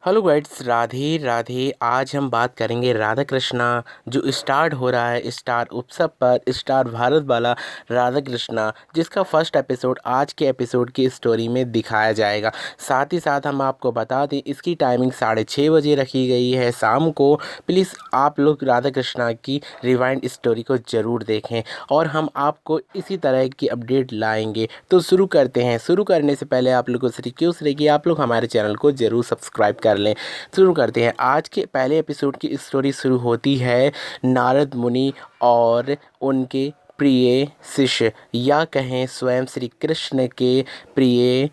Hello guides, Radhe Radhe. आज हम बात करेंगे राधा कृष्णा जो स्टार्ट हो रहा है स्टार उत्सव पर, स्टार भारत वाला राधा कृष्णा, जिसका फर्स्ट एपिसोड आज के एपिसोड की स्टोरी में दिखाया जाएगा। साथ ही साथ हम आपको बता दें इसकी टाइमिंग 6:30 बजे रखी गई है शाम को। प्लीज़ आप लोग राधा कृष्णा की रिवाइंड स्टोरी को ज़रूर देखें और हम आपको इसी तरह की अपडेट लाएंगे। तो शुरू करते हैं। शुरू करने से पहले आप लोगों से रिक्वेस्ट रहेगी आप लोग हमारे चैनल को ज़रूर सब्सक्राइब कर लें। शुरू करते हैं। आज के पहले एपिसोड की स्टोरी शुरू होती है नारद मुनि और उनके प्रिय शिष्य या कहें स्वयं श्री कृष्ण के प्रिय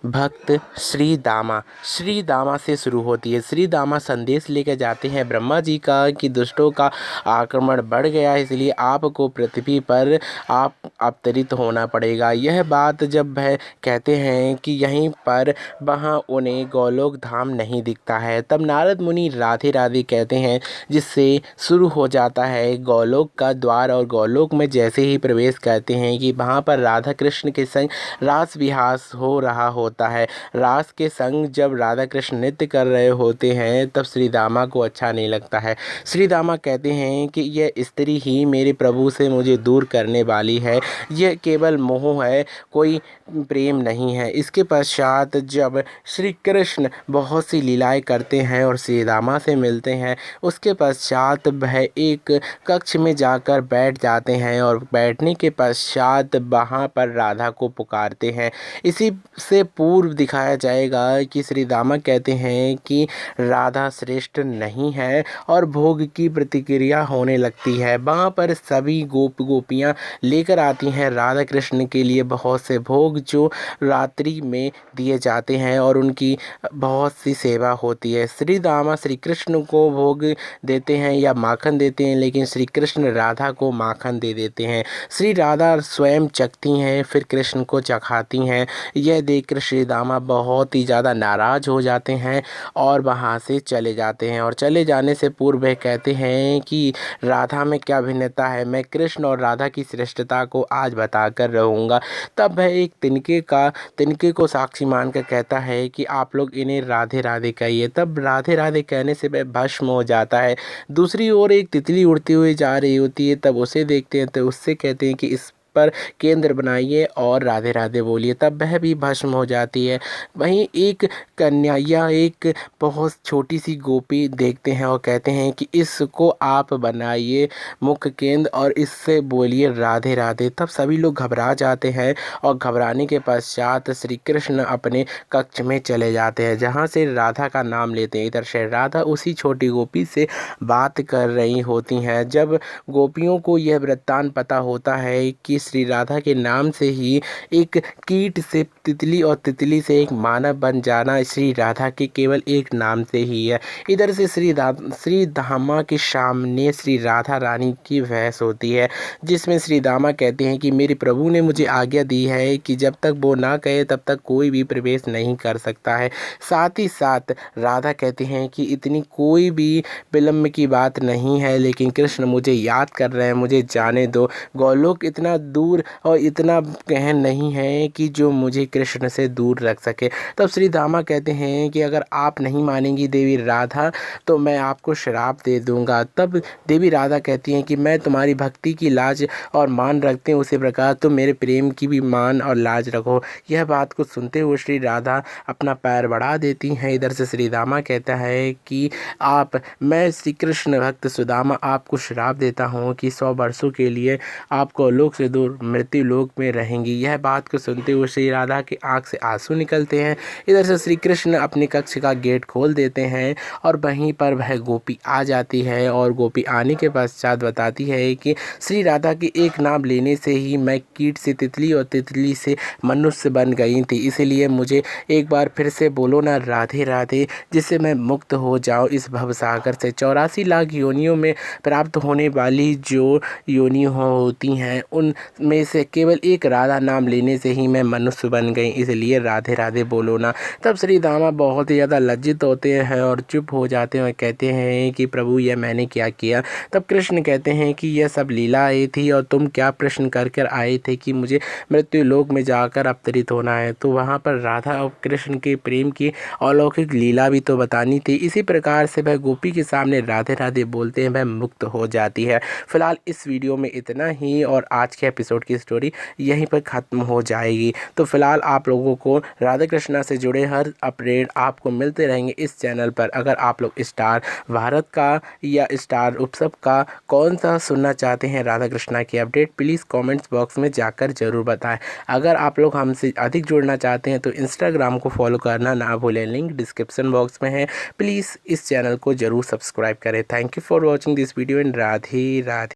भक्त श्री दामा से शुरू होती है। श्री दामा संदेश लेकर जाते हैं ब्रह्मा जी का कि दुष्टों का आक्रमण बढ़ गया है, इसलिए आपको पृथ्वी पर आप अवतरित होना पड़ेगा। यह बात जब वह कहते हैं कि यहीं पर वहाँ उन्हें गोलोक धाम नहीं दिखता है, तब नारद मुनि राधे राधे कहते हैं, जिससे शुरू हो जाता है गोलोक का द्वार। और गोलोक में जैसे ही प्रवेश करते हैं कि वहाँ पर राधा कृष्ण के संग रास विहास हो रहा होता है। रास के संग जब राधा कृष्ण नृत्य कर रहे होते हैं तब श्री दामा को अच्छा नहीं लगता है। श्री दामा कहते हैं कि यह स्त्री ही मेरे प्रभु से मुझे दूर करने वाली है, यह केवल मोह है, कोई प्रेम नहीं है। इसके पश्चात जब श्री कृष्ण बहुत सी लीलाएं करते हैं और श्री दामा से मिलते हैं, उसके पश्चात वह एक कक्ष में जाकर बैठ जाते हैं और बैठने के पश्चात वहाँ पर राधा को पुकारते हैं। इसी से पूर्व दिखाया जाएगा कि श्री दामा कहते हैं कि राधा श्रेष्ठ नहीं है और भोग की प्रतिक्रिया होने लगती है। वहाँ पर सभी गोपियाँ लेकर आती हैं राधा कृष्ण के लिए बहुत से भोग जो रात्रि में दिए जाते हैं और उनकी बहुत सी सेवा होती है। श्री दामा श्री कृष्ण को भोग देते हैं या माखन देते हैं, लेकिन श्री कृष्ण राधा को माखन दे देते हैं। श्री राधा स्वयं चखती हैं फिर कृष्ण को चखाती हैं। यह देखकर श्री दामा बहुत ही ज़्यादा नाराज़ हो जाते हैं और वहाँ से चले जाते हैं। और चले जाने से पूर्व वह कहते हैं कि राधा में क्या भिन्नता है, मैं कृष्ण और राधा की श्रेष्ठता को आज बता कर रहूँगा। तब वह एक तिनके को साक्षी मानकर कहता है कि आप लोग इन्हें राधे राधे कहिए। तब राधे राधे कहने से वह भस्म हो जाता है। दूसरी ओर एक तितली उड़ती हुई जा रही होती है, तब उसे देखते हैं तो उससे कहते हैं कि इस पर केंद्र बनाइए और राधे राधे बोलिए, तब वह भी भस्म हो जाती है। वहीं एक कन्या या एक बहुत छोटी सी गोपी देखते हैं और कहते हैं कि इसको आप बनाइए मुख्य केंद्र और इससे बोलिए राधे राधे। तब सभी लोग घबरा जाते हैं और घबराने के पश्चात श्री कृष्ण अपने कक्ष में चले जाते हैं, जहाँ से राधा का नाम लेते हैं। इधर से राधा उसी छोटी गोपी से बात कर रही होती हैं। जब गोपियों को यह वृत्तांत पता होता है कि श्री राधा के नाम से ही एक कीट से तितली और तितली से एक मानव बन जाना श्री राधा के केवल एक नाम से ही है। इधर से श्री दामा के सामने श्री राधा रानी की बहस होती है, जिसमें श्री दामा कहते हैं कि मेरे प्रभु ने मुझे आज्ञा दी है कि जब तक वो ना कहे तब तक कोई भी प्रवेश नहीं कर सकता है। साथ ही साथ राधा कहते हैं कि इतनी कोई भी विलम्ब की बात नहीं है, लेकिन कृष्ण मुझे याद कर रहे हैं, मुझे जाने दो। गोलोक इतना दूर और इतना गहन नहीं है कि जो मुझे कृष्ण से दूर रख सके। तब श्री दामा कहते हैं कि अगर आप नहीं मानेंगी देवी राधा तो मैं आपको श्राप दे दूंगा। तब देवी राधा कहती हैं कि मैं तुम्हारी भक्ति की लाज और मान रखते हैं, उसी प्रकार तुम मेरे प्रेम की भी मान और लाज रखो। यह बात को सुनते हुए श्री राधा अपना पैर बढ़ा देती हैं। इधर से श्री दामा कहता है कि मैं श्री कृष्ण भक्त सुदामा आपको श्राप देता हूँ कि 100 वर्षों के लिए आपको लोक से दूर मृत्यु लोक में रहेंगी। यह बात को सुनते हुए श्री राधा की आंख से आंसू निकलते हैं। इधर से श्री कृष्ण अपने कक्ष का गेट खोल देते हैं और वहीं पर वह गोपी आ जाती है और गोपी आने के पश्चात बताती है कि श्री राधा की एक नाम लेने से ही मैं कीट से तितली और तितली से मनुष्य बन गई थी, इसलिए मुझे एक बार फिर से बोलो ना राधे राधे, जिससे मैं मुक्त हो जाऊँ इस भवसागर से। 84 लाख योनियों में प्राप्त होने वाली जो योनि होती हैं उन में से केवल एक राधा नाम लेने से ही मैं मनुष्य बन गई, इसलिए राधे राधे बोलो ना। तब श्री दामा बहुत ही ज़्यादा लज्जित होते हैं और चुप हो जाते हैं और कहते हैं कि प्रभु यह मैंने क्या किया। तब कृष्ण कहते हैं कि यह सब लीलाएँ थी और तुम क्या प्रश्न कर कर आए थे कि मुझे मृत्यु लोक में जाकर अवतरित होना है। तो वहाँ पर राधा और कृष्ण के प्रेम की अलौकिक लीला भी तो बतानी थी। इसी प्रकार से वह गोपी के सामने राधे राधे बोलते हैं, वह मुक्त हो जाती है। फिलहाल इस वीडियो में इतना ही और आज के एपिसोड की स्टोरी यहीं पर ख़त्म हो जाएगी। तो फिलहाल आप लोगों को राधा कृष्णा से जुड़े हर अपडेट आपको मिलते रहेंगे इस चैनल पर। अगर आप लोग स्टार भारत का या स्टार उत्सव का कौन सा सुनना चाहते हैं राधा कृष्णा की अपडेट, प्लीज़ कमेंट्स बॉक्स में जाकर ज़रूर बताएं। अगर आप लोग हमसे अधिक जुड़ना चाहते हैं तो इंस्टाग्राम को फॉलो करना ना भूलें, लिंक डिस्क्रिप्शन बॉक्स में है। प्लीज़ इस चैनल को ज़रूर सब्सक्राइब करें। Thank you for watching this video and Radhe Radhe.